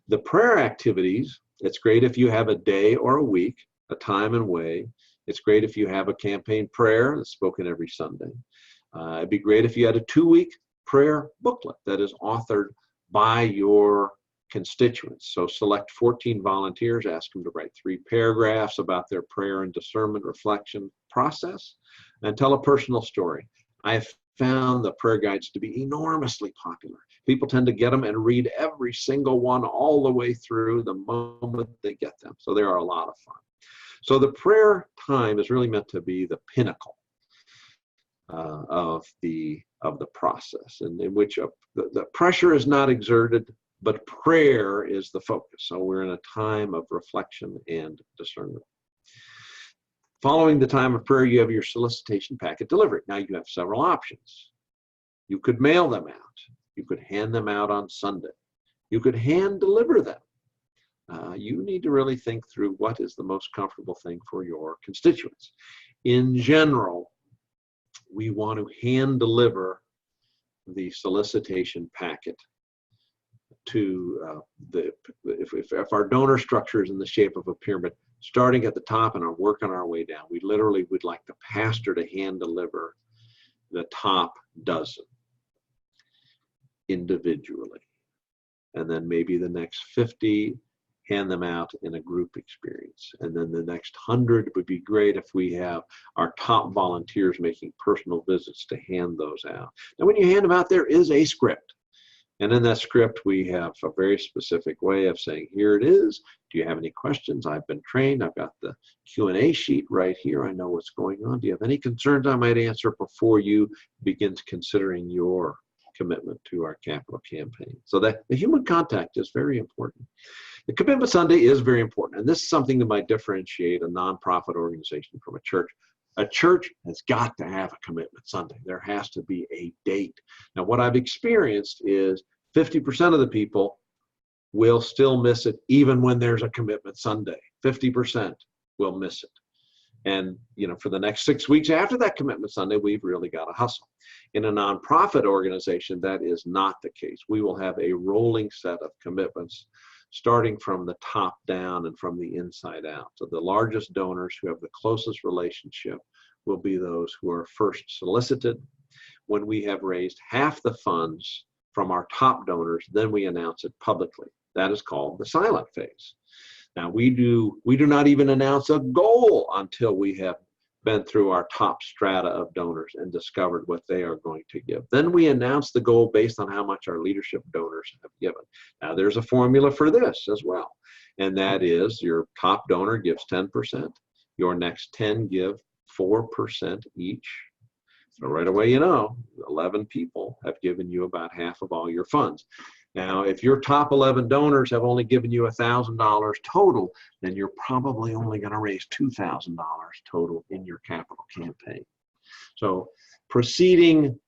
The prayer activities, it's great if you have a day or a week, a time and way. It's great if you have a campaign prayer that's spoken every Sunday. It'd be great if you had a 2-week prayer booklet that is authored by your constituents. So select 14 volunteers, ask them to write 3 paragraphs about their prayer and discernment reflection process, and tell a personal story. I've found the prayer guides to be enormously popular. People tend to get them and read every single one all the way through the moment they get them. So they are a lot of fun. So the prayer time is really meant to be the pinnacle of the process, and in which the pressure is not exerted, but prayer is the focus. So we're in a time of reflection and discernment. Following the time of prayer, you have your solicitation packet delivery. Now you have several options. You could mail them out. You could hand them out on Sunday. You could hand deliver them. You need to really think through what is the most comfortable thing for your constituents. In general, we want to hand deliver the solicitation packet to if our donor structure is in the shape of a pyramid, starting at the top and working our way down, we literally would like the pastor to hand deliver the top dozen individually, and then maybe the next 50 hand them out in a group experience, and then the next 100 would be great if we have our top volunteers making personal visits to hand those out. Now when you hand them out, there is a script. And in that script, we have a very specific way of saying, here it is. Do you have any questions? I've been trained. I've got the Q&A sheet right here. I know what's going on. Do you have any concerns I might answer before you begin considering your commitment to our capital campaign? So that the human contact is very important. The Commitment Sunday is very important. And this is something that might differentiate a nonprofit organization from a church. A church has got to have a Commitment Sunday. There has to be a date. Now, what I've experienced is 50% of the people will still miss it even when there's a Commitment Sunday. 50% will miss it. And, for the next 6 weeks after that Commitment Sunday, we've really got to hustle. In a nonprofit organization, that is not the case. We will have a rolling set of commitments starting from the top down and from the inside out. So the largest donors who have the closest relationship will be those who are first solicited. When we have raised half the funds from our top donors, then we announce it publicly. That is called the silent phase. Now we do not even announce a goal until we have been through our top strata of donors and discovered what they are going to give. Then we announce the goal based on how much our leadership donors have given. Now there's a formula for this as well, and that is your top donor gives 10%, your next 10 give 4% each. So right away, 11 people have given you about half of all your funds. Now, if your top 11 donors have only given you $1,000 total, then you're probably only going to raise $2,000 total in your capital campaign. So proceeding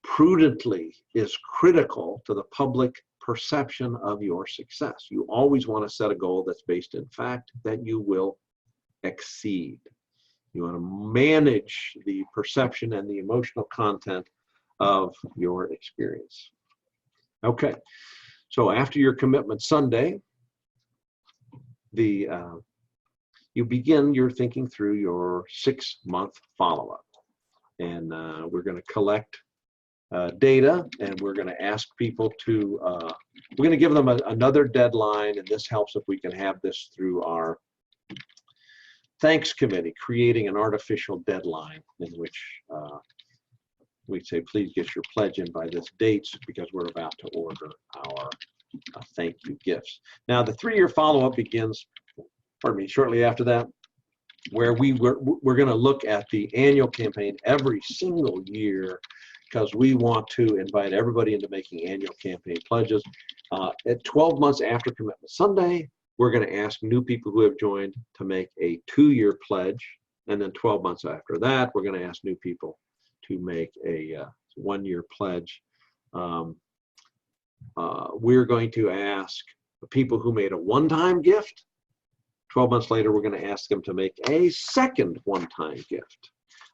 prudently is critical to the public perception of your success. You always want to set a goal that's based in fact that you will exceed. You want to manage the perception and the emotional content of your experience. Okay, so after your Commitment Sunday, you begin your thinking through your 6-month follow-up. And we're going to collect data, and we're going to ask people to, we're going to give them another deadline, and this helps if we can have this through our thanks committee, creating an artificial deadline in which we say, please get your pledge in by this date because we're about to order our thank you gifts. Now, the 3-year follow-up begins, shortly after that, where we're going to look at the annual campaign every single year because we want to invite everybody into making annual campaign pledges. At 12 months after Commitment Sunday, we're going to ask new people who have joined to make a 2-year pledge. And then 12 months after that, we're going to ask new people to make a 1-year pledge. We're going to ask The people who made a one-time gift, 12 months later, we're going to ask them to make a second one-time gift.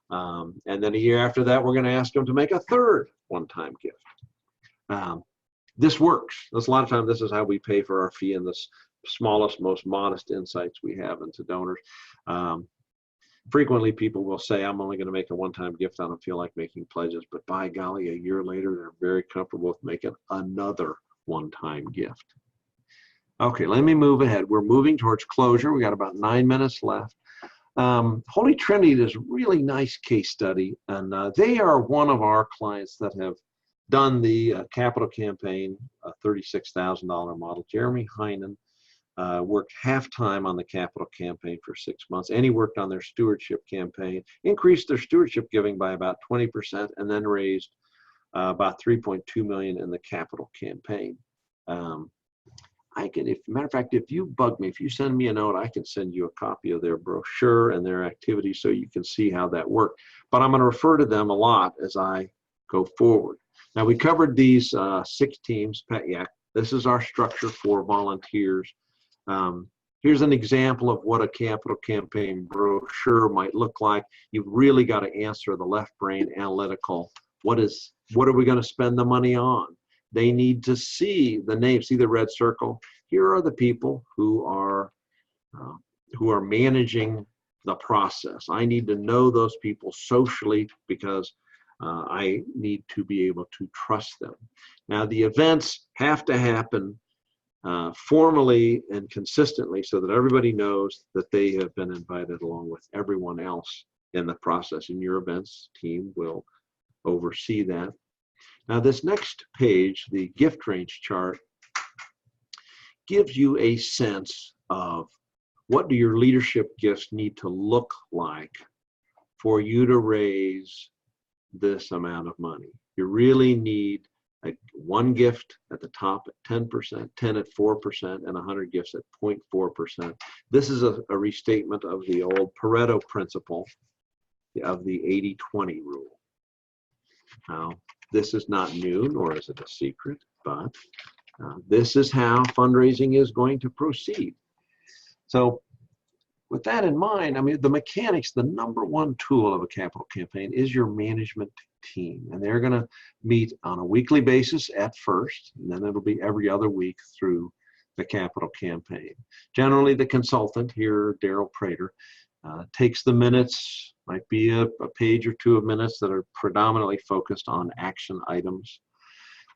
And then a year after that, we're going to ask them to make a third one-time gift. This works. That's a lot of times, this is how we pay for our fee and the smallest, most modest insights we have into donors. Frequently, people will say, I'm only going to make a one-time gift. I don't feel like making pledges. But by golly, a year later, they're very comfortable with making another one-time gift. Okay, let me move ahead. We're moving towards closure. We got about 9 minutes left. Holy Trinity is a really nice case study, and they are one of our clients that have done the capital campaign, a $36,000 model. Jeremy Heinen worked half-time on the capital campaign for 6 months, and he worked on their stewardship campaign, increased their stewardship giving by about 20%, and then raised about $3.2 million in the capital campaign. Matter of fact, if you bug me, if you send me a note, I can send you a copy of their brochure and their activities so you can see how that worked. But I'm going to refer to them a lot as I go forward. Now, we covered these 6 teams, PETYAC. This is our structure for volunteers. Here's an example of what a capital campaign brochure might look like. You've really got to answer the left brain analytical. What are we going to spend the money on? They need to see the name, see the red circle. Here are the people who are managing the process. I need to know those people socially because I need to be able to trust them. Now, the events have to happen formally and consistently so that everybody knows that they have been invited along with everyone else in the process, and your events team will oversee that. Now, this next page, the gift range chart, gives you a sense of what do your leadership gifts need to look like for you to raise this amount of money. You really need one gift at the top at 10%, 10 at 4%, and 100 gifts at 0.4%. This is a restatement of the old Pareto principle of the 80-20 rule. Now, this is not new, nor is it a secret, but this is how fundraising is going to proceed. So with that in mind, I mean, the mechanics, the number one tool of a capital campaign is your management team. And they're going to meet on a weekly basis at first, and then it'll be every other week through the capital campaign. Generally, the consultant here, Daryl Prater, takes the minutes, might be a page or two of minutes that are predominantly focused on action items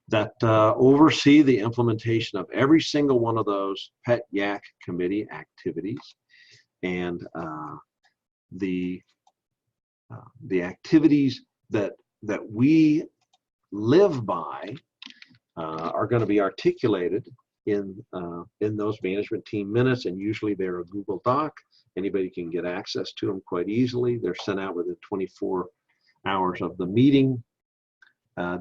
that oversee the implementation of every single one of those PETYAC committee activities. And the activities that we live by are going to be articulated in those management team minutes, and usually they're a Google Doc. Anybody can get access to them quite easily. They're sent out within 24 hours of the meeting.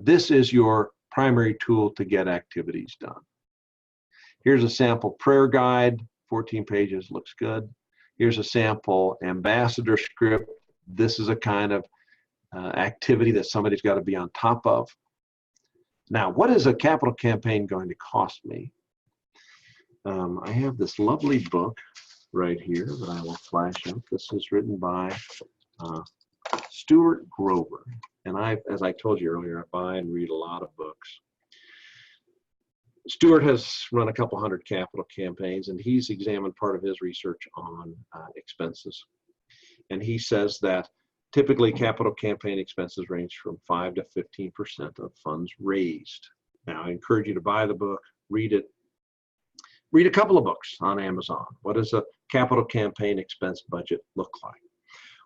This is your primary tool to get activities done. Here's a sample prayer guide, 14 pages, looks good. Here's a sample ambassador script. This is a kind of activity that somebody's got to be on top of. Now, what is a capital campaign going to cost me? I have this lovely book right here that I will flash up. This is written by Stuart Grover. And as I told you earlier, I buy and read a lot of books. Stuart has run a couple hundred capital campaigns, and he's examined part of his research on expenses. And he says that typically capital campaign expenses range from 5 to 15% of funds raised. Now, I encourage you to buy the book, read it. Read a couple of books on Amazon. What does a capital campaign expense budget look like?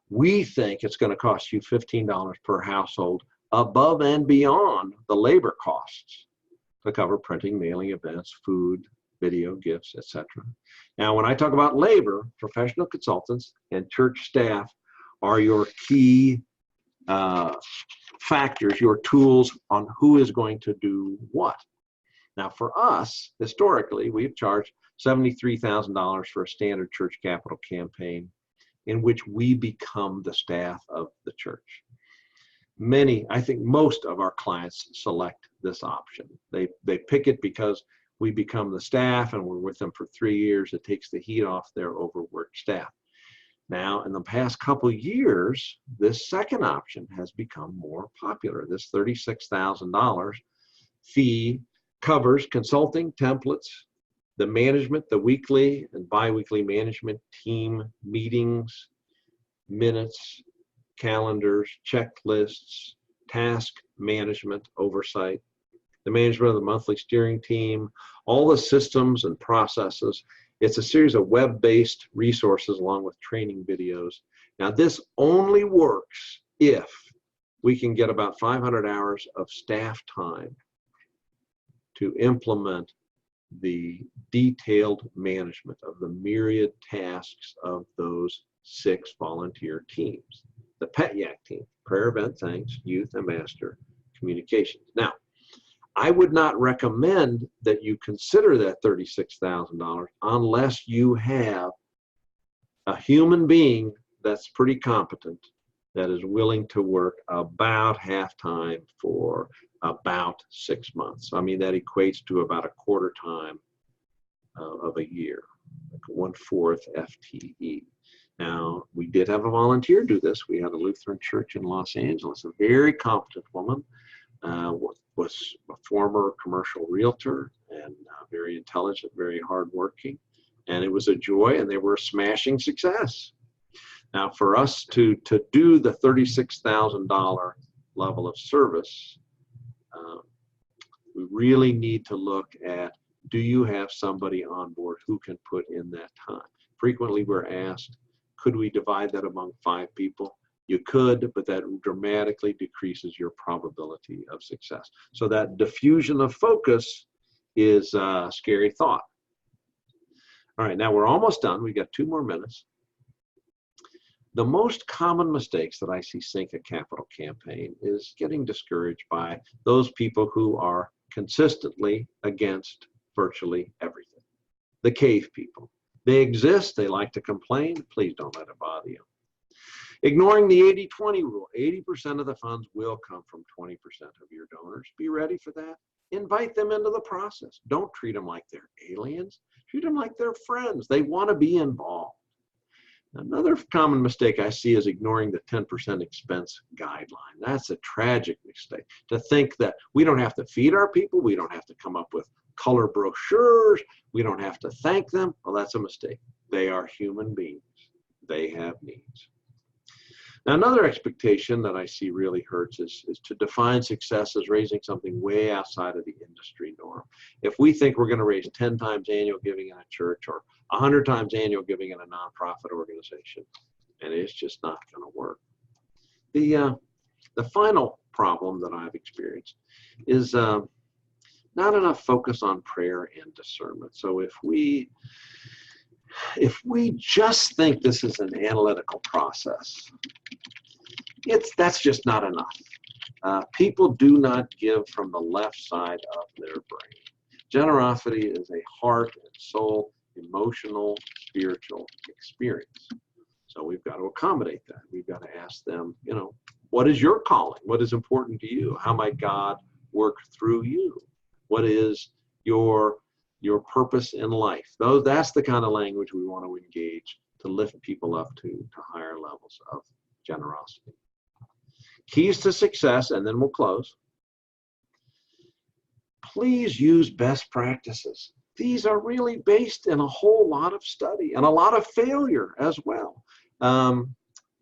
We think it's going to cost you $15 per household above and beyond the labor costs to cover printing, mailing, events, food, video, gifts, etc. Now, when I talk about labor, professional consultants and church staff are your key factors, your tools on who is going to do what. Now, for us, historically, we've charged $73,000 for a standard church capital campaign in which we become the staff of the church. I think most of our clients select this option. They pick it because we become the staff and we're with them for 3 years. It takes the heat off their overworked staff. Now, in the past couple of years, this second option has become more popular. This $36,000 fee covers consulting, templates, the management, the weekly and biweekly management team meetings, minutes, calendars, checklists, task management, oversight, the management of the monthly steering team, all the systems and processes. It's a series of web-based resources along with training videos. Now, this only works if we can get about 500 hours of staff time to implement the detailed management of the myriad tasks of those 6 volunteer teams. The PETYAC team, prayer, event, thanks, youth, ambassador, communications. Now, I would not recommend that you consider that $36,000 unless you have a human being that's pretty competent, that is willing to work about half-time for about 6 months. I mean, that equates to about a quarter time of a year, like 1/4 FTE. Now, we did have a volunteer do this. We had a Lutheran church in Los Angeles, a very competent woman, was a former commercial realtor and very intelligent, very hardworking. And it was a joy, and they were a smashing success. Now, for us to do the $36,000 level of service, we really need to look at, do you have somebody on board who can put in that time? Frequently, we're asked, could we divide that among 5 people? You could, but that dramatically decreases your probability of success. So that diffusion of focus is a scary thought. All right, now we're almost done. We got 2 more minutes. The most common mistakes that I see sink a capital campaign is getting discouraged by those people who are consistently against virtually everything. The cave people. They exist, they like to complain, please don't let it bother you. Ignoring the 80-20 rule, 80% of the funds will come from 20% of your donors. Be ready for that. Invite them into the process. Don't treat them like they're aliens. Treat them like they're friends. They want to be involved. Another common mistake I see is ignoring the 10% expense guideline. That's a tragic mistake. To think that we don't have to feed our people, we don't have to come up with color brochures, we don't have to thank them. Well, that's a mistake. They are human beings. They have needs. Now, another expectation that I see really hurts is to define success as raising something way outside of the industry norm. If we think we're going to raise 10 times annual giving in a church or 100 times annual giving in a nonprofit organization, and it's just not going to work. The final problem that I've experienced is not enough focus on prayer and discernment. So if we just think this is an analytical process, that's just not enough. People do not give from the left side of their brain. Generosity is a heart and soul, emotional, spiritual experience. So we've got to accommodate that. We've got to ask them, what is your calling? What is important to you? How might God work through you? What is your purpose in life? That's the kind of language we want to engage to lift people up to higher levels of generosity. Keys to success, and then we'll close. Please use best practices. These are really based in a whole lot of study and a lot of failure as well.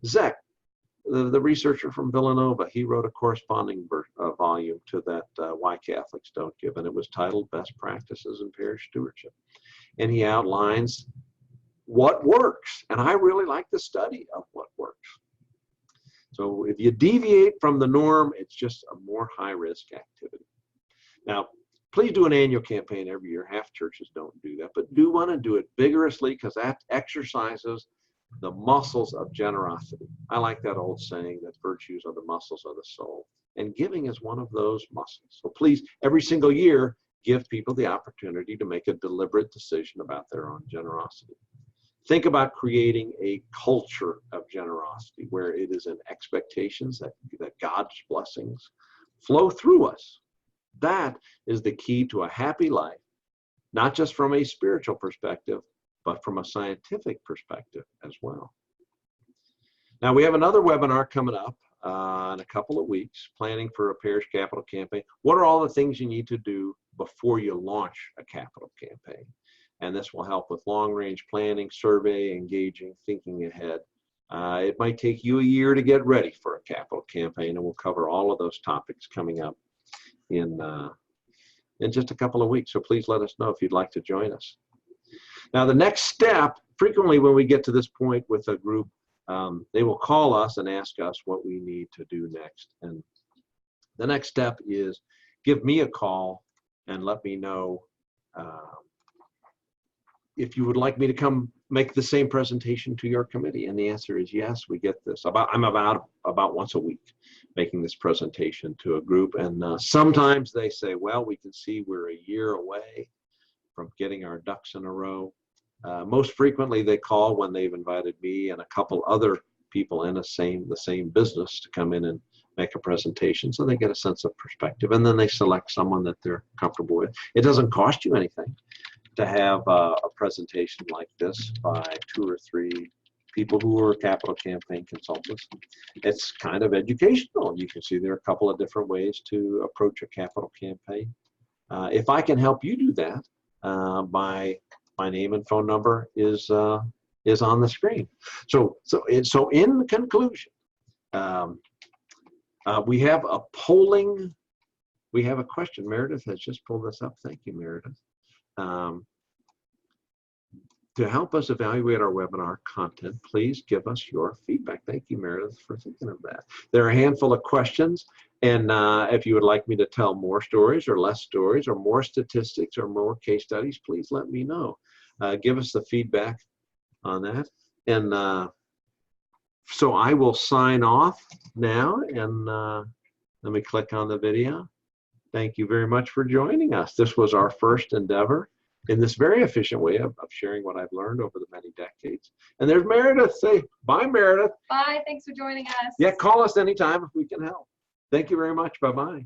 Zek, the researcher from Villanova, he wrote a corresponding volume to that Why Catholics Don't Give, and it was titled Best Practices in Parish Stewardship. And he outlines what works, and I really like the study of what works. So if you deviate from the norm, it's just a more high-risk activity. Now, please do an annual campaign every year. Half churches don't do that, but do want to do it vigorously because that exercises the muscles of generosity. I like that old saying that virtues are the muscles of the soul, and giving is one of those muscles. So please, every single year, give people the opportunity to make a deliberate decision about their own generosity. Think about creating a culture of generosity where it is an expectations that God's blessings flow through us. That is the key to a happy life not just from a spiritual perspective, but from a scientific perspective as well. Now, we have another webinar coming up in a couple of weeks, planning for a parish capital campaign. What are all the things you need to do before you launch a capital campaign? And this will help with long-range planning, survey, engaging, thinking ahead. It might take you a year to get ready for a capital campaign, and we'll cover all of those topics coming up in just a couple of weeks. So please let us know if you'd like to join us. Now, the next step, frequently when we get to this point with a group, they will call us and ask us what we need to do next. And the next step is give me a call and let me know if you would like me to come make the same presentation to your committee. And the answer is yes, we get this. I'm about once a week making this presentation to a group. And sometimes they say, well, we can see we're a year away from getting our ducks in a row. Most frequently, they call when they've invited me and a couple other people in the same business to come in and make a presentation, so they get a sense of perspective, and then they select someone that they're comfortable with. It doesn't cost you anything to have a presentation like this by 2 or 3 people who are capital campaign consultants. It's kind of educational. You can see there are a couple of different ways to approach a capital campaign. If I can help you do that, my name and phone number is on the screen. So in conclusion, we have a polling. We have a question. Meredith has just pulled this up. Thank you, Meredith. To help us evaluate our webinar content, please give us your feedback. Thank you, Meredith, for thinking of that. There are a handful of questions, and if you would like me to tell more stories or less stories or more statistics or more case studies, please let me know. Give us the feedback on that. And so I will sign off now, and let me click on the video. Thank you very much for joining us. This was our first endeavor in this very efficient way of sharing what I've learned over the many decades. And there's Meredith. Say bye, Meredith. Bye. Thanks for joining us. Yeah, call us anytime if we can help. Thank you very much. Bye-bye.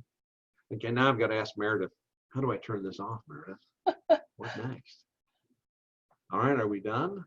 Okay, now I've got to ask Meredith, how do I turn this off, Meredith? What next? All right, are we done?